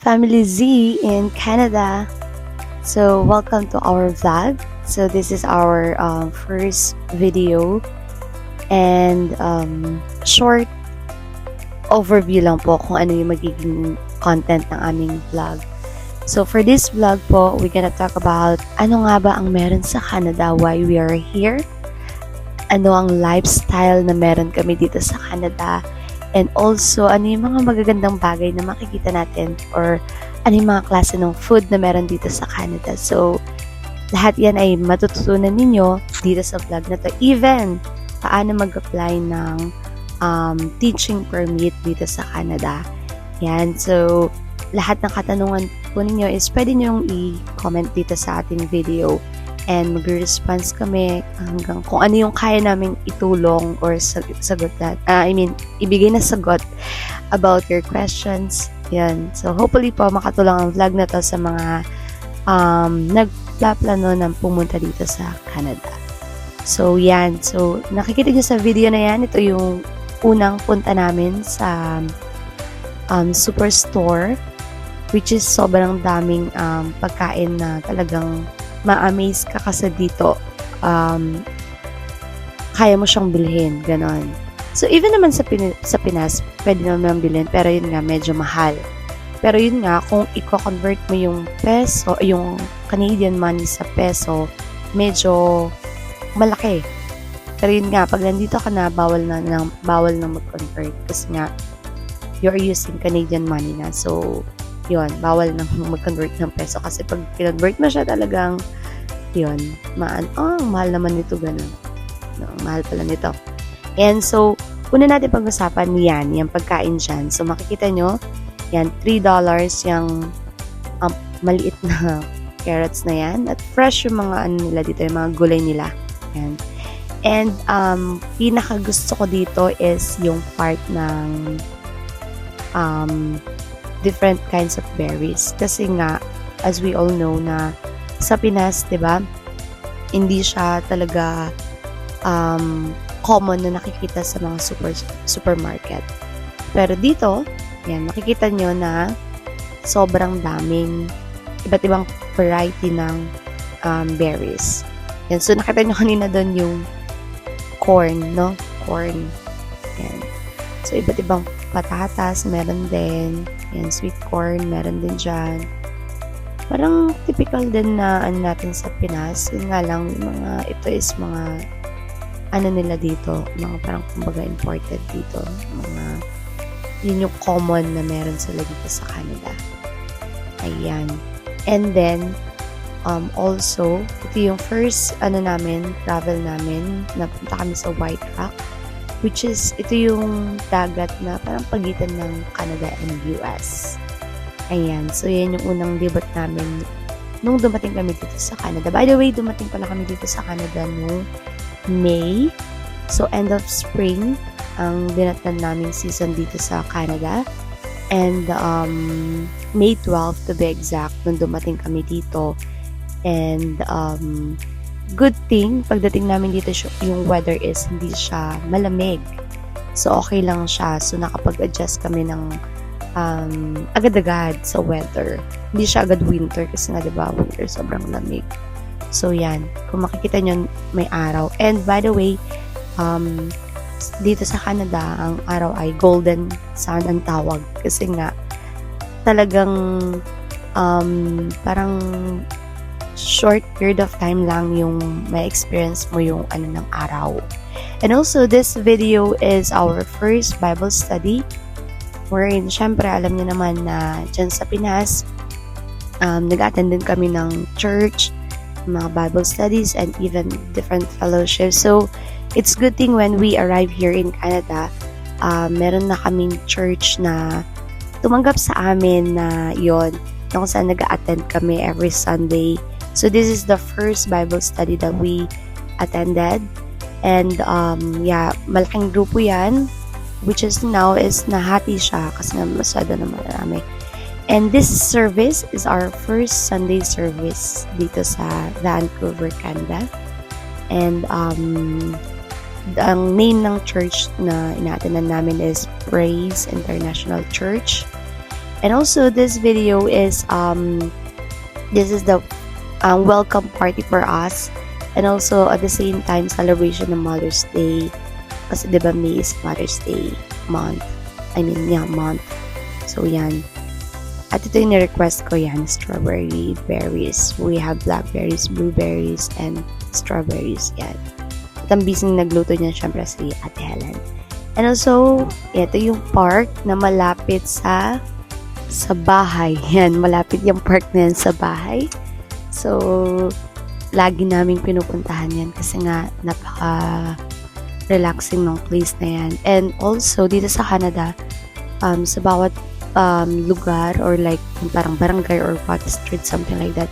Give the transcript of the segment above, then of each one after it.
Family Z in Canada. So welcome to our vlog. So this is our first video and short overview lang po kung ano yung magiging content ng aming vlog. So for this vlog po, we're gonna talk about ano nga ba ang meron sa Canada, why we are here, ano ang lifestyle na meron kami dito sa Canada, and also ano yung mga magagandang bagay na makikita natin or ano yung mga klase ng food na meron dito sa Canada. So lahat yan ay matututunan ninyo dito sa vlog na to. Even paano mag-apply ng teaching permit dito sa Canada. Yan. So lahat ng katanungan po ninyo is pwede nyong i-comment dito sa ating video and mag-response kami hanggang kung ano yung kaya namin itulong or sagutan. Ibigay na sagot about your questions. Yan. So hopefully po makatulong ang vlog na to sa mga nagplaplano ng pumunta dito sa Canada. So yan. So nakikita nyo sa video na yan, ito yung unang punta namin sa superstore, which is sobrang daming pagkain na talagang ma-amaze ka kasi dito kaya mo siyang bilhin, ganon. So even naman sa Pinas pwede naman bilhin, pero yun nga medyo mahal. Pero yun nga, kung i-convert mo yung peso, yung Canadian money sa peso, medyo malaki. Pero yun nga, pag nandito ka na, bawal na mag-convert kasi nga you're using Canadian money na. So yun, bawal nang mag-convert ng peso kasi pag convert mo siya talagang yun, mahal naman nito, ganun. No, mahal pala nito. And so, una natin pag-usapan yan, yung pagkain dyan. So makikita nyo, yan, $3 yung maliit na carrots na yan. At fresh yung mga ano nila dito, yung mga gulay nila. Yan. And pinaka gusto ko dito is yung part ng different kinds of berries. Kasi nga, as we all know na sa Pinas, 'di ba? Hindi siya talaga common na nakikita sa mga supermarket. Pero dito, yan, makikita nyo na sobrang daming iba't ibang variety ng berries. Yan, so nakita nyo kanina doon yung corn, no? Corn. Yan. So iba't ibang patatas, meron din. Yan, sweet corn, meron din dyan. Parang typical din na ano natin sa Pinas. Yun nga lang, ito is mga ano nila dito, mga parang kumbaga imported dito. Yun yung common na meron sila dito sa Canada. Ayan. And then, also, ito yung first travel namin, napunta kami sa White Rock, which is, ito yung dagat na parang pagitan ng Canada and US. Ayan. So, yan yung unang debut namin nung dumating kami dito sa Canada. By the way, dumating pala kami dito sa Canada nung May. So, end of spring ang dinatnan naming season dito sa Canada. And May 12 to be exact nung dumating kami dito. And good thing, pagdating namin dito, yung weather is hindi siya malamig. So, okay lang siya. So, nakapag-adjust kami ng agad-agad sa weather. Hindi siya agad winter kasi nga, diba, winter sobrang lamig. So, yan. Kung makikita nyo, may araw. And by the way, dito sa Canada, ang araw ay golden sun ang tawag. Kasi nga, talagang parang short period of time lang yung may experience mo yung ano ng araw. And also, this video is our first Bible study. Wherein, syempre, alam niyo naman na dyan sa Pinas, nag-attend din kami ng church, mga Bible studies, and even different fellowships. So, it's good thing when we arrive here in Canada, meron na kaming church na tumanggap sa amin na yon, na kung saan nag-attend kami every Sunday. So, this is the first Bible study that we attended. And, malaking grupo yan, which is now is nahati siya kasi nga masyado na marami. And this service is our first Sunday service dito sa Vancouver, Canada. And ang name ng church na ina-attendan namin is Praise International Church. And also, this video is, this is the welcome party for us. And also, at the same time, celebration ng Mother's Day. Kasi diba May is Mother's Day month. Month. So, yan. At ito yung ni-request ko yan, strawberry berries. We have blackberries, blueberries, and strawberries. Yan. At ang busy nagluto niya, syempre, si Ate Helen. And also, ito yung park na malapit sa bahay. Yan, malapit yung park na yan sa bahay. So, lagi naming pinupuntahan yan kasi nga napaka-relaxing ng place na yan. And also, dito sa Canada, sa bawat lugar or like parang barangay or what street, something like that,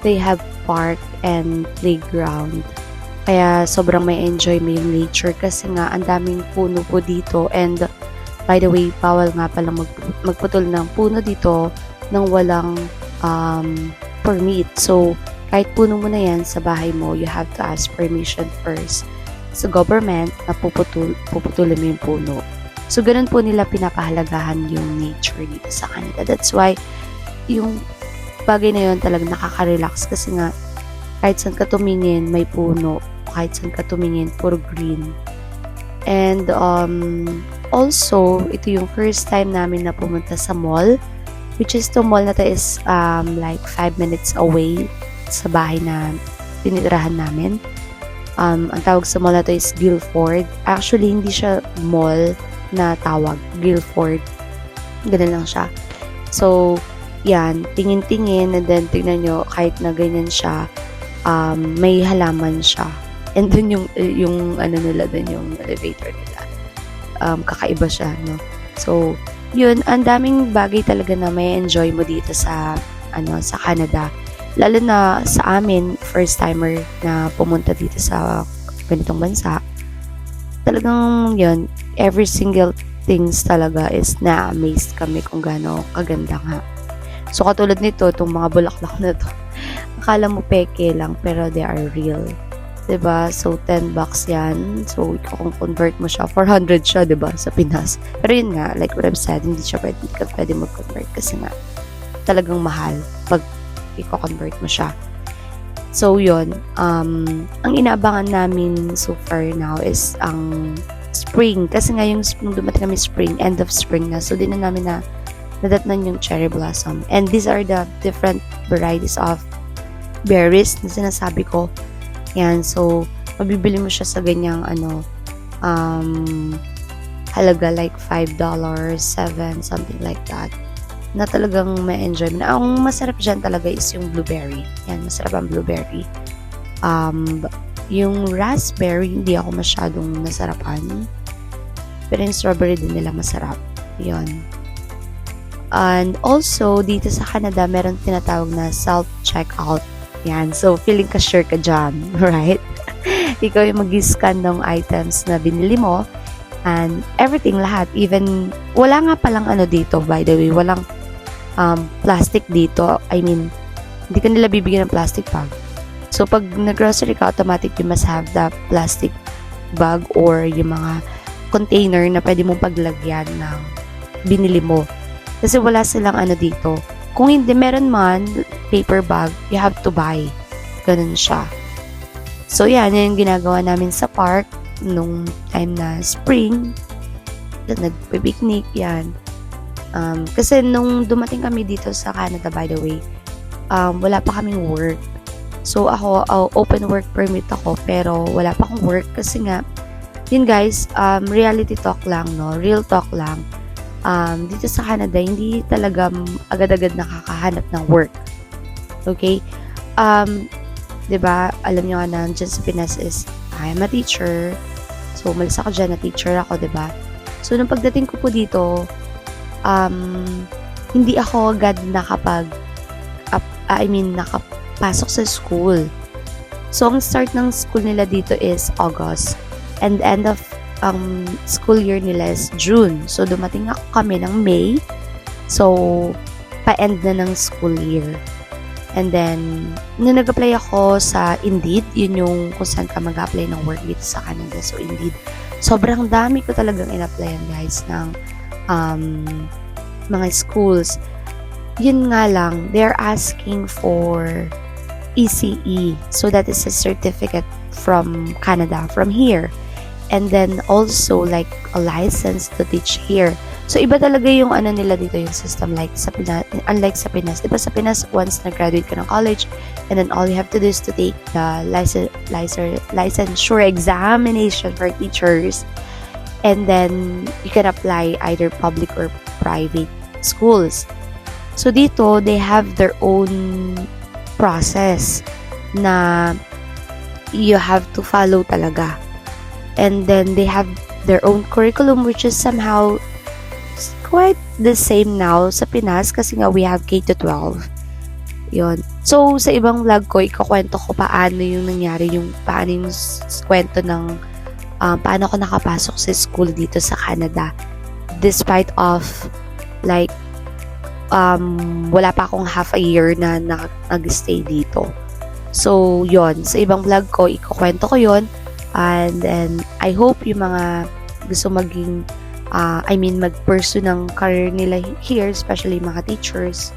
they have park and playground. Kaya sobrang may enjoy mo yung nature kasi nga ang daming puno po dito. And by the way, bawal nga palang magputol ng puno dito nang walang permit. So, kahit puno mo na yan sa bahay mo, you have to ask permission first sa government na puputulin mo yung puno. So, ganun po nila pinapahalagahan yung nature dito sa Canada. That's why, yung bagay na yun talagang nakaka-relax kasi nga, kahit saan ka tumingin, may puno. Kahit saan ka tumingin, puro green. And, also, ito yung first time namin na pumunta sa mall, which is the mall na to is like 5 minutes away sa bahay na tinitirahan namin. Ang tawag sa mall na to is Guildford. Actually, hindi siya mall na tawag. Guildford. Ganun lang siya. So, yan. Tingin-tingin and then tingnan nyo, kahit na ganyan siya, may halaman siya. And then yung ano nila dun, yung elevator nila. Kakaiba siya, no? So, yun, ang daming bagay talaga na may enjoy mo dito sa Canada. Lalo na sa amin, first timer na pumunta dito sa ganitong bansa. Talagang yun, every single things talaga is na-amazed kami kung gaano kaganda nga. So, katulad nito, itong mga bulaklak na to, akala mo peke lang, pero they are real. Diba? So, $10 yan. So, kung convert mo siya, 400 siya, diba? Sa Pinas. Pero yun nga, like what I've said, hindi ka pwede mag-convert kasi nga, talagang mahal pag i-convert mo siya. So, yun. Ang inaabangan namin so far now is ang spring. Kasi nga yung dumating kami spring, end of spring na. So, di na namin nadatnan yung cherry blossom. And these are the different varieties of berries na sinasabi ko. Yan. So, mabibili mo siya sa ganyang halaga like $5, $7, something like that. Na talagang ma-enjoy mo. Ang masarap dyan talaga is yung blueberry. Yan, masarap ang blueberry. Yung raspberry, hindi ako masyadong nasarapan. Pero yung strawberry din nila masarap. Yun. And also, dito sa Canada, meron tinatawag na self-checkout. Yan. So, feeling ka sure ka dyan. Right? Ikaw yung mag-scan ng items na binili mo. And everything, lahat. Even, wala nga palang dito, by the way. Walang plastic dito. I mean, hindi ka nila bibigyan ng plastic bag. So, pag nag-grocery ka, automatic you must have the plastic bag or yung mga container na pwede mong paglagyan ng binili mo. Kasi wala silang dito. Kung hindi meron man, paper bag, you have to buy. Ganun siya. So, yan yung ginagawa namin sa park nung time na spring. Nagpe-picnic, yan. Kasi nung dumating kami dito sa Canada, by the way, wala pa kaming work. So, ako, open work permit ako, pero wala pa akong work kasi nga, yun guys, reality talk lang, no? Real talk lang. Dito sa Canada, hindi talaga agad-agad nakakahanap ng work. Okay? Diba, alam nyo nga na dyan sa Pinas is, I'm a teacher. So, umalis ako dyan na teacher ako, diba? So, nung pagdating ko po dito, hindi ako agad nakapasok sa school. So, ang start ng school nila dito is August. And end of school year nila is June. So, dumating kami ng May. So, pa-end na ng school year. And then, nung nag-apply ako sa Indeed, yun yung kung saan ka mag-apply ng work dito sa Canada. So, Indeed. Sobrang dami ko talagang in-applyan, guys, ng mga schools. Yun nga lang, they're asking for ECE. So that is a certificate from Canada, from here. And then also like a license to teach here. So iba talaga yung ano nila dito, yung system, like sa Pinas, unlike sa Pinas. Diba sa Pinas, once na-graduate ka ng college, and then all you have to do is to take the licensure examination for teachers, and then you can apply either public or private schools. So dito, they have their own process na you have to follow talaga. And then they have their own curriculum, which is somehow quite the same now sa Pinas kasi nga we have K-12. Yun. So, sa ibang vlog ko, ikakwento ko paano yung nangyari, yung paano yung kwento ng paano ko nakapasok sa school dito sa Canada. Despite of, like, wala pa akong half a year na nag-stay dito. So, yon sa ibang vlog ko, ikakwento ko yon. And then, I hope yung mga gusto maging mag-pursue ng career nila here, especially mga teachers.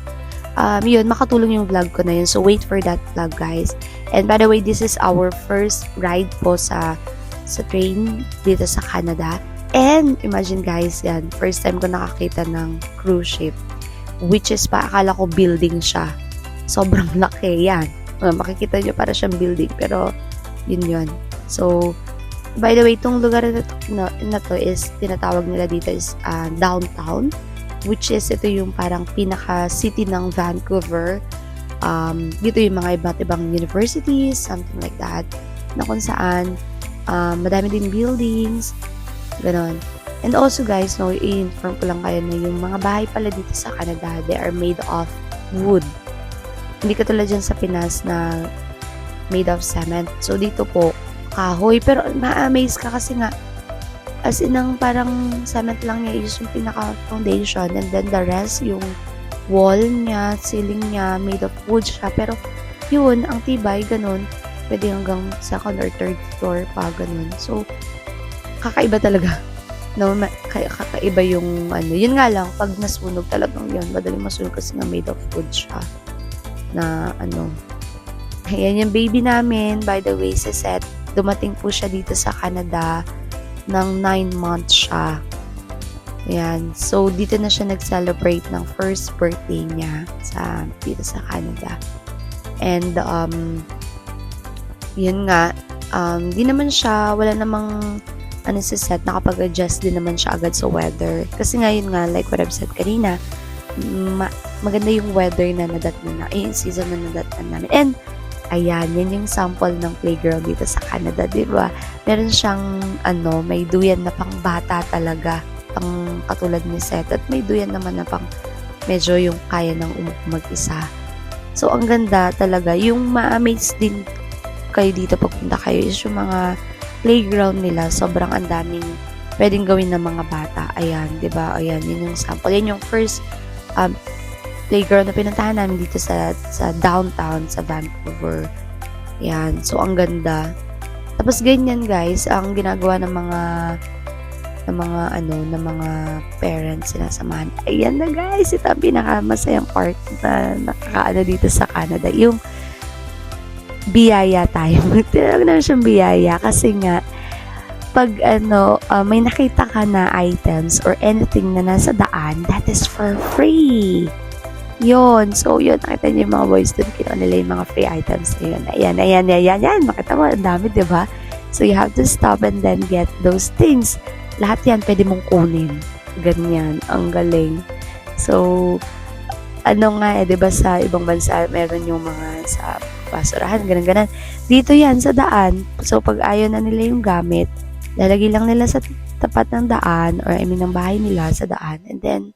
Yun, makatulong yung vlog ko na yun. So, wait for that vlog, guys. And by the way, this is our first ride po sa train dito sa Canada. And, imagine guys, yan, first time ko nakakita ng cruise ship. Which is, akala ko building siya. Sobrang laki, yan. Makikita nyo para siyang building. Pero, yun. So, by the way, itong lugar na to is, tinatawag nila dito is downtown, which is ito yung parang pinaka-city ng Vancouver. Dito yung mga iba't ibang universities, something like that, na kung saan madami din buildings, ganon. And also guys, no, i-inform ko lang kayo na yung mga bahay pala dito sa Canada, they are made of wood. Hindi katulad dyan sa Pinas na made of cement. So, dito po, kahoy. Pero ma-amaze ka kasi nga as in ang parang cement lang niya is yung pinaka-foundation, and then the rest, yung wall niya, ceiling niya, made of wood siya. Pero yun, ang tibay, ganun. Pwede hanggang second or third floor pa, ganun. So, kakaiba talaga. No, kakaiba yung ano. Yun nga lang, pag nasunog talagang yun, madaling masunog kasi nga made of wood siya. Na ano. Ayan yung baby namin, by the way, sa set. Dumating po siya dito sa Canada ng 9 months siya. Ayan. So, dito na siya nag-celebrate ng first birthday niya dito sa Canada. And, yun nga, di naman siya, wala namang sa set, nakapag-adjust din naman siya agad sa weather. Kasi nga, yun nga, like what I've said kanina, maganda yung weather na nadatnan na, yung season na nadatnan namin. And, ayan, yan yung sample ng playground dito sa Canada, di ba? Meron siyang, may duyan na pang bata talaga, pang katulad ni Seth, at may duyan naman na pang medyo yung kaya ng mag-isa. So, ang ganda talaga. Yung ma-amaze din kayo dito pagpunta kayo is yung mga playground nila. Sobrang ang daming pwedeng gawin ng mga bata. Ayan, di ba? Ayan, yun yung sample. Yan yung first playground na pinuntahan namin dito sa downtown sa Vancouver. Yan. So, ang ganda. Tapos, ganyan guys, ang ginagawa ng mga parents, sinasamahan. Ayan na guys, ito ang pinakamasayang part na nakakaano dito sa Canada. Yung biyaya tayo. Tinawag naman siyang biyaya kasi nga, pag may nakita ka na items or anything na nasa daan, that is for free. Yun. So, yun. Nakita niyo yung mga boys dun. Kinuha nila yung mga free items na yun. Ayan. Makita mo, ang dami, diba? So, you have to stop and then get those things. Lahat yan, pwede mong kunin. Ganyan. Ang galing. So, diba sa ibang bansa, meron yung mga sa basurahan, ganun. Dito yan, sa daan. So, pag ayaw na nila yung gamit, lalagay lang nila sa tapat ng daan or ng bahay nila sa daan. And then,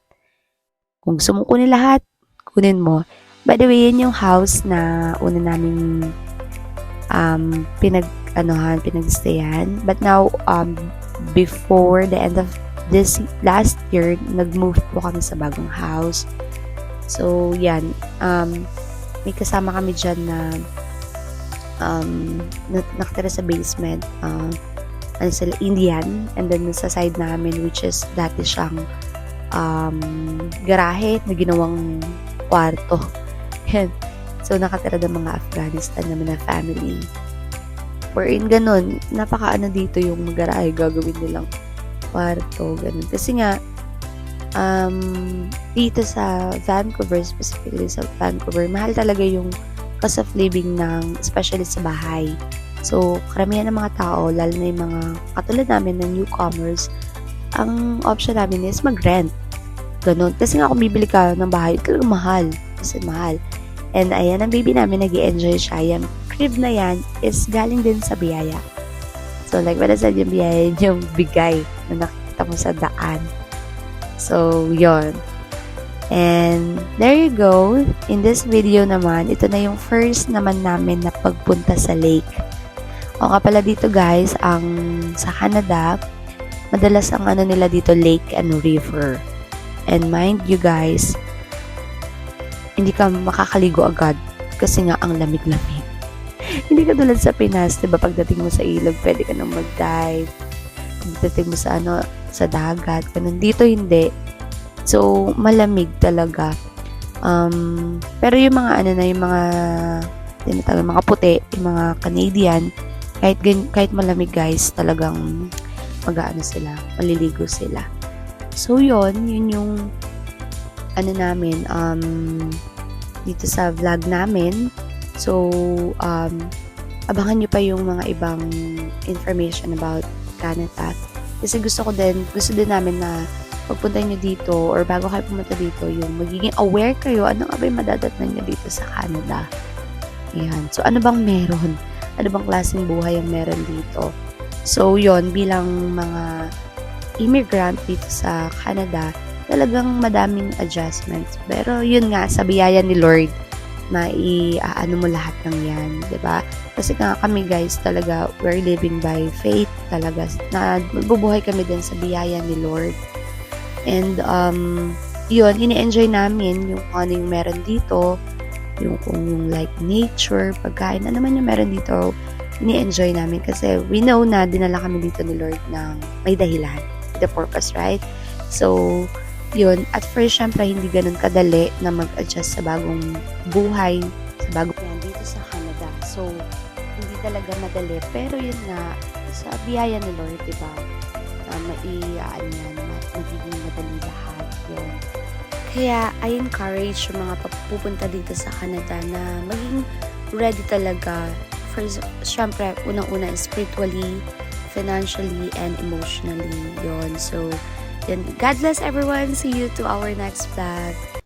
kung gusto mong kunin lahat, kunin mo. By the way, yan yung house na una namin pinagstayan. But now, before the end of this last year, nag-move po kami sa bagong house. So, yan. May kasama kami dyan na nakatira sa basement. Sila Indian. And then, sa side namin, which is dati siyang garahe na ginawang kwarto. Yan. So, nakatira ng mga Afghanistan naman na family. Wherein ganun, napaka-ano dito yung garahe, gagawin nilang kwarto, ganun. Kasi nga, dito sa Vancouver, specifically sa Vancouver, mahal talaga yung cost of living ng, especially sa bahay. So, karamihan ng mga tao, lalo na yung mga katulad namin na newcomers, ang option namin is mag-rent. Ganun. Kasi nga kung bibili ka ng bahay, talagang mahal. Kasi mahal. And ayan, ang baby namin, nag-i-enjoy siya. Yung crib na yan is galing din sa biyaya. So, like what I said, yung biyaya, yung bigay na nakikita mo sa daan. So, yon. And there you go. In this video naman, ito na yung first naman namin na pagpunta sa lake. O nga pala dito guys, ang sa Canada, madalas ang ano nila dito, lake and river. And mind you guys, hindi ka makakaligo agad kasi nga ang lamig-lamig. Hindi ka tulad sa Pinas, diba? Pagdating mo sa ilog, pwede ka nang mag-dive. Pagdating mo sa sa dagat, ganun. Dito hindi. So, malamig talaga. Pero yung mga yung mga tinatawag, mga puti, yung mga Canadian, kahit malamig guys, talagang sila, maliligo sila. So, yun yung namin, dito sa vlog namin. So, abangan nyo pa yung mga ibang information about Canada. Kasi gusto din namin na pagpunta nyo dito or bago kayo pumunta dito, yung magiging aware kayo, ano nga ba yung madadatnan nyo dito sa Canada. Ayan. So, ano bang meron? Ano bang klaseng buhay ang meron dito? So, yon bilang mga immigrant dito sa Canada, talagang madaming adjustments. Pero yun nga, sa biyaya ni Lord, mo lahat ng yan, 'di ba? Kasi nga kami guys, talaga we're living by faith talaga. Na magbubuhay kami din sa biyaya ni Lord. And yun, ini-enjoy namin yung ano yung meron dito, yung like nature, pagkain, ano man yung meron dito, ini-enjoy namin kasi we know na dinala kami dito ni Lord ng may dahilan, the purpose, right? So, yun. At first, syempre, hindi ganun kadali na mag-adjust sa bagong buhay, sa bagong yan dito sa Canada. So, hindi talaga madali. Pero yun nga, sa biyaya ni Lord, diba, magiging madali lahat. Yun. Kaya, I encourage yung mga pupunta dito sa Canada na maging ready talaga. First, syempre, unang-una, spiritually, financially, and emotionally. Yun. So, God bless everyone. See you to our next vlog.